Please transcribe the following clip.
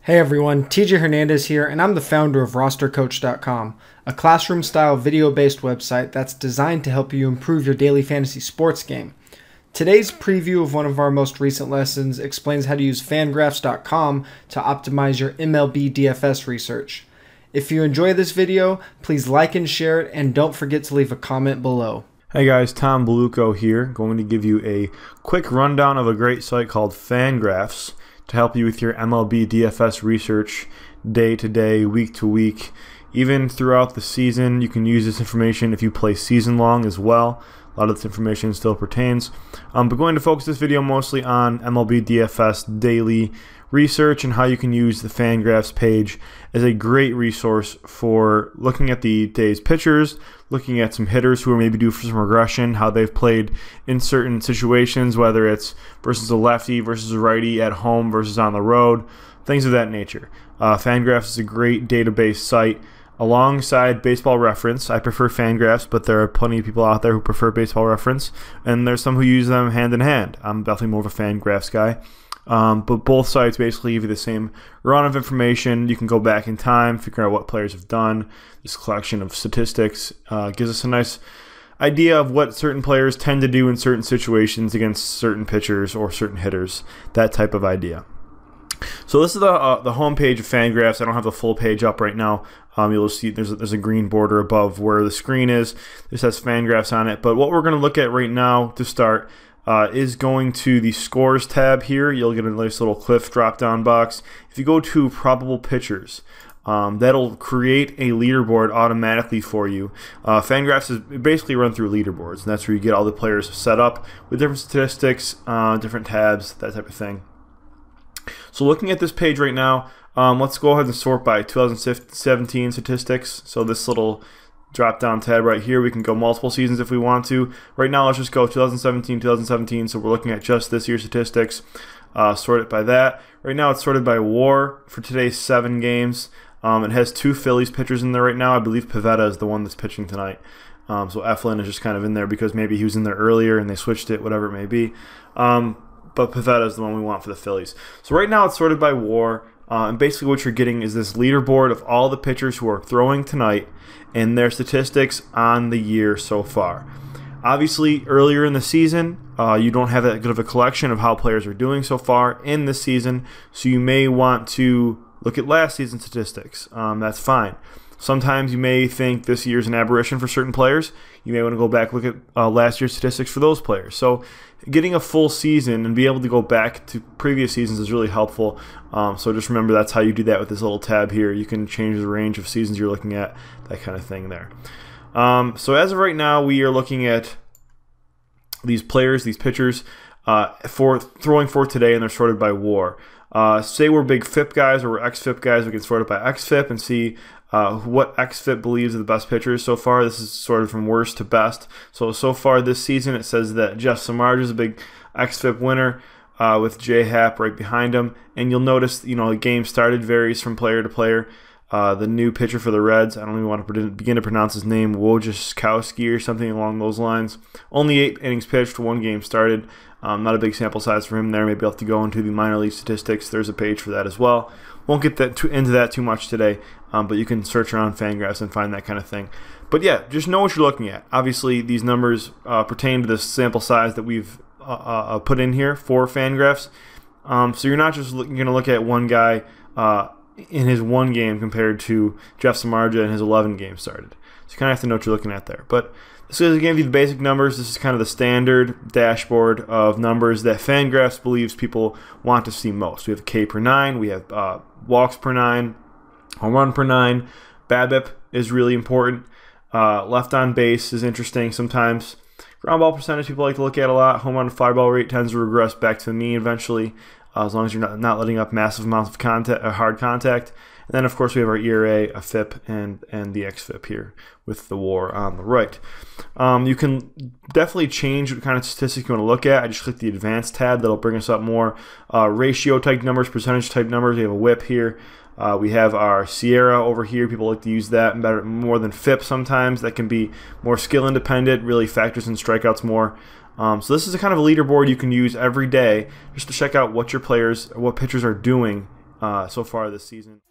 Hey everyone, TJ Hernandez here, and I'm the founder of RosterCoach.com, a classroom-style video-based website that's designed to help you improve your daily fantasy sports game. Today's preview of one of our most recent lessons explains how to use FanGraphs.com to optimize your MLB DFS research. If you enjoy this video, please like and share it, and don't forget to leave a comment below. Hey guys, Tom Beluco here, going to give you a quick rundown of a great site called FanGraphs to help you with your MLB DFS research day to day, week to week, even throughout the season. You can use this information if you play season long as well. A lot of this information still pertains. But going to focus this video mostly on MLB DFS daily research and how you can use the FanGraphs page as a great resource for looking at the day's pitchers, looking at some hitters who are maybe due for some regression, how they've played in certain situations, whether it's versus a lefty versus a righty, at home versus on the road, things of that nature. FanGraphs is a great database site alongside Baseball Reference. I prefer FanGraphs, but there are plenty of people out there who prefer Baseball Reference, and there's some who use them hand in hand. I'm definitely more of a FanGraphs guy. But both sites basically give you the same run of information. You can go back in time, figure out what players have done. This collection of statistics gives us a nice idea of what certain players tend to do in certain situations against certain pitchers or certain hitters, that type of idea. So this is the home page of FanGraphs. I don't have the full page up right now. You'll see there's a green border above where the screen is. This has FanGraphs on it. But what we're going to look at right now to start is going to the Scores tab here. You'll get a nice little Cliff drop-down box. If you go to Probable Pitchers, that'll create a leaderboard automatically for you. FanGraphs is basically run through leaderboards, and that's where you get all the players set up with different statistics, different tabs, that type of thing. So looking at this page right now, let's go ahead and sort by 2017 statistics. So this little drop-down tab right here, we can go multiple seasons if we want to. Right now, let's just go 2017, so we're looking at just this year's statistics. Sort it by that. Right now, it's sorted by WAR for today's 7 games. It has 2 Phillies pitchers in there right now. I believe Pivetta is the one that's pitching tonight. So Eflin is just kind of in there because maybe he was in there earlier and they switched it, whatever it may be. But Pivetta is the one we want for the Phillies. So right now, it's sorted by WAR. And basically what you're getting is this leaderboard of all the pitchers who are throwing tonight and their statistics on the year so far. Obviously, earlier in the season, you don't have that good of a collection of how players are doing so far in the season, so you may want to look at last season's statistics. That's fine. Sometimes you may think this year's an aberration for certain players. You may want to go back and look at last year's statistics for those players. So getting a full season and be able to go back to previous seasons is really helpful. So just remember that's how you do that with this little tab here. You can change the range of seasons you're looking at, that kind of thing there. So as of right now, we are looking at these players, these pitchers, for throwing for today, and they're sorted by WAR. Say we're big FIP guys or we're XFIP guys, we can sort it by XFIP and see what XFIP believes are the best pitchers so far. This is sorted from worst to best. So far this season, it says that Jeff Samardzija is a big XFIP winner with J-Happ right behind him. And you'll notice, the game started varies from player to player. The new pitcher for the Reds, I don't even want to begin to pronounce his name, Wojciechowski or something along those lines. Only 8 innings pitched, 1 game started. Not a big sample size for him there. Maybe I'll have to go into the minor league statistics. There's a page for that as well. Won't get into that too much today, but you can search around FanGraphs and find that kind of thing. But yeah, just know what you're looking at. Obviously, these numbers pertain to the sample size that we've put in here for FanGraphs. So you're not just going to look at one guy in his 1 game compared to Jeff Samardzija in his 11 games started. So you kind of have to know what you're looking at there. But this is going to give you the basic numbers. This is kind of the standard dashboard of numbers that FanGraphs believes people want to see most. We have K per 9, we have walks per 9, home run per 9. BABIP is really important. Left on base is interesting sometimes. Ground ball percentage people like to look at a lot. Home run fly ball rate tends to regress back to the mean eventually, as long as you're not letting up massive amounts of hard contact. And then, of course, we have our ERA, a FIP, and the XFIP here with the WAR on the right. You can definitely change what kind of statistics you want to look at. I just click the Advanced tab. That'll bring us up more ratio-type numbers, percentage-type numbers. We have a WHIP here. We have our Sierra over here. People like to use that more than FIP sometimes. That can be more skill-independent, really factors in strikeouts more. So this is a kind of a leaderboard you can use every day just to check out what your players, what pitchers are doing so far this season.